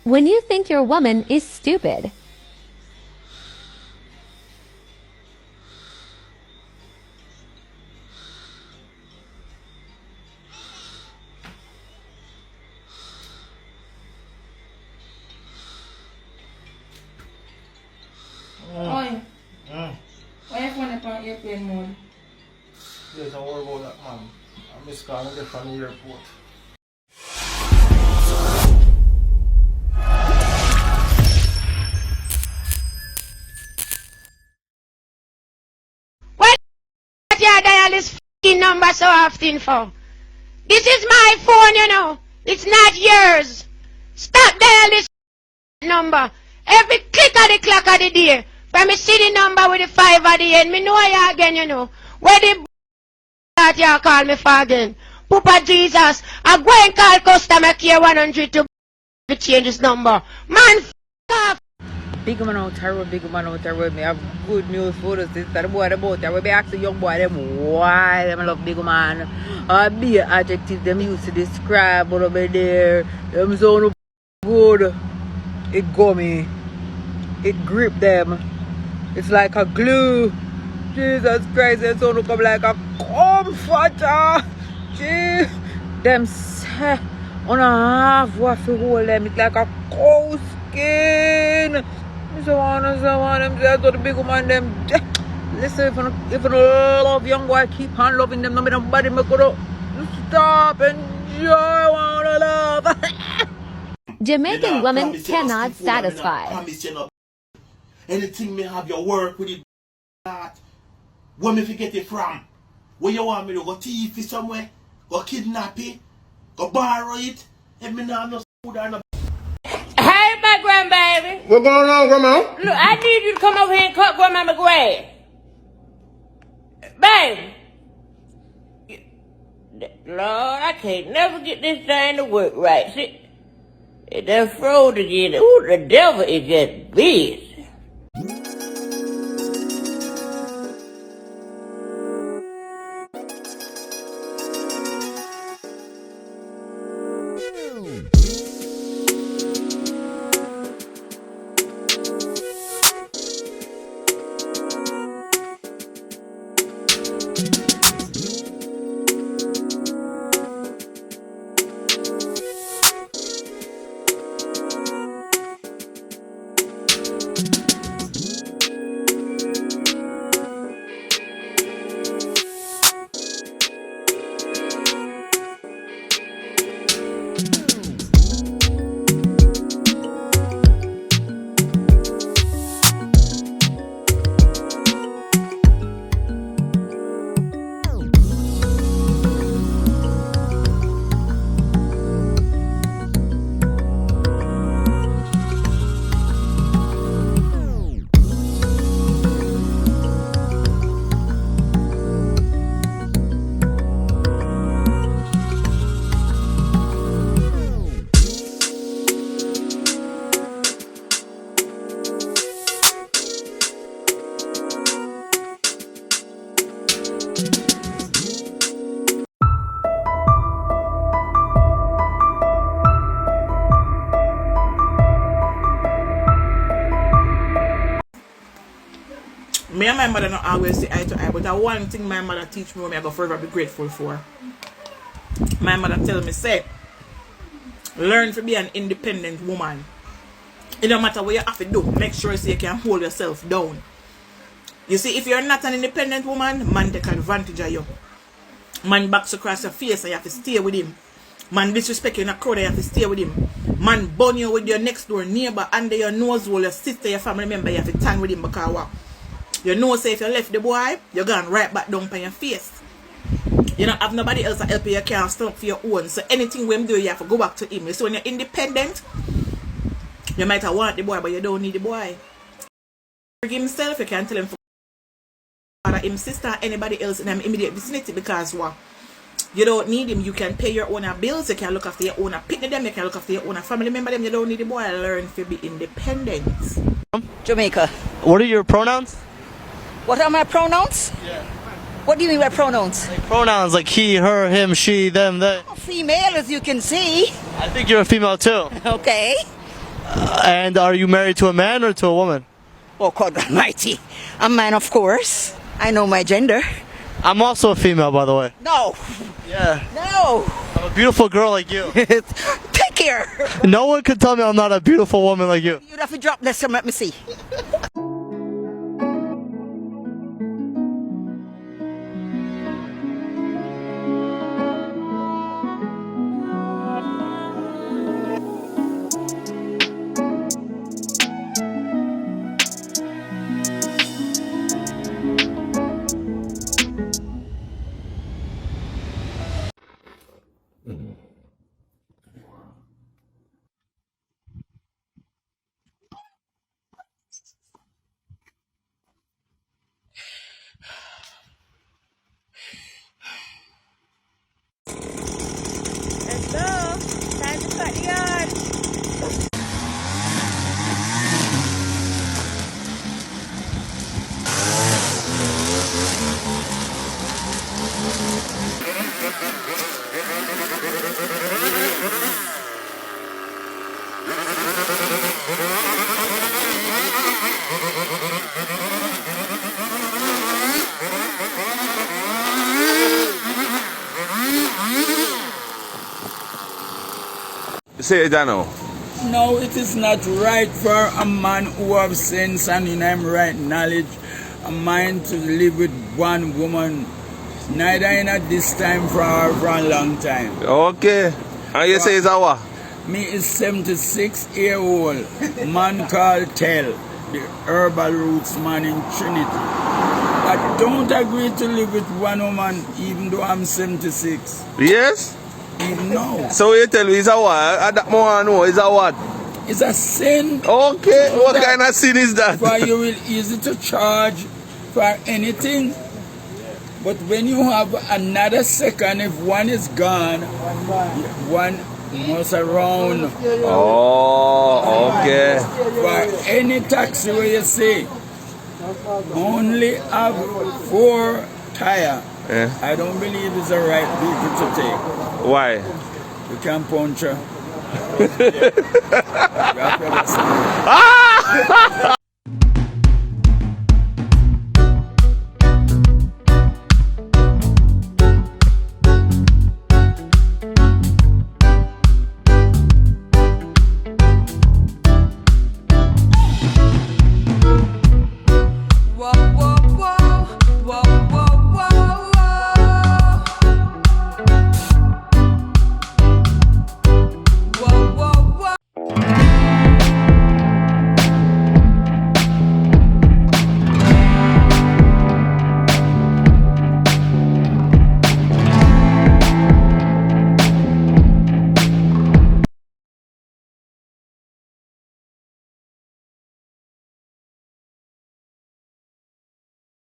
When you think your woman is stupid. Oi. Why you phone up on airplane mode? Yes, don't worry about that, man. I miss calling get from the airport. What you dial this f***ing number so often for? This is my phone, you know. It's not yours. Stop dial this number. Every click of the clock of the day. When me see the number with the 5 at the end, me know you again, you know. Where the that you call me for again? Papa Jesus, I go and call customer care 100 to change this number. Man, f*** off. Big man out terrible, big man out terrible. Me have good news for us. This the boy about there. We be asking young boy them why them love big man. Be an adjective them used to describe what over there. Them sound good. It gummy. It grip them. It's like a glue. Jesus Christ, it sound come like a comforter. Gee. Them say on a half what to hold them. It's like a cow skin. So on and so on. Them say to the big man them. Listen, if you love young boy, keep on loving them. No matter nobody make it up. Stop, enjoy, wanna love. Jamaican women cannot satisfy. Anything may have your work with it. Where me get it from? Where you want me to go thief it somewhere? Go kidnap it? Go borrow it? And me now no food or no. Hey, my grandbaby. What's going on, Grandma? Look, I need you to come over here and cut grandmama grass. Baby. Lord, I can't never get this thing to work right. See, it done froze again. Ooh, the devil is just busy. Me and my mother not always see eye to eye, but one thing my mother teach me, I go forever be grateful for. My mother tell me, say, learn to be an independent woman. It don't matter what you have to do, make sure you can hold yourself down. You see, if you're not an independent woman, man take advantage of you. Man backs across your face and you have to stay with him. Man disrespect you in a crowd and you have to stay with him. Man burn you with your next door neighbor under your nose hole, your sister, your family member, you have to stand with him because what? You know, say if you left the boy, you're going right back down on your face. You don't have nobody else to help you, you can't stand up for your own. So anything we do, you have to go back to him. So when you're independent, you might have want the boy, but you don't need the boy. For himself, you can tell him for him sister, anybody else in the immediate vicinity, because what? You don't need him. You can pay your own bills, you can look after your own picnic them, you can look after your own family member them. You don't need the boy. Learn to be independent. Jamaica. What are your pronouns? What are my pronouns? Yeah. What do you mean by pronouns? Like pronouns like he, her, him, she, them, they. Female, as you can see. I think you're a female too. Okay. And are you married to a man or to a woman? Oh, God almighty. A man, of course. I know my gender. I'm also a female, by the way. No. Yeah. No. I'm a beautiful girl like you. Take care. No one can tell me I'm not a beautiful woman like you. You'd have to drop this and let me see. Let's go. Time to cut the yard. Say it, Dano. No, it is not right for a man who have sense and in him right knowledge, a man to live with one woman, neither in at this time for a long time. Okay. And you say it's our? Me is 76-year-old man called Tell, the herbal roots man in Trinity. I don't agree to live with one woman even though I'm 76. Yes? Even now. So you tell me it's a what? That more know it's a what? It's a sin. Okay. So What that- kind of sin is that? For you will easy to charge for anything. But when you have another second, if one is gone, one must around. Oh, okay. For any taxi where you see, only have 4 tires. Yeah. I don't believe it's the right vehicle to take. Why? You can puncture.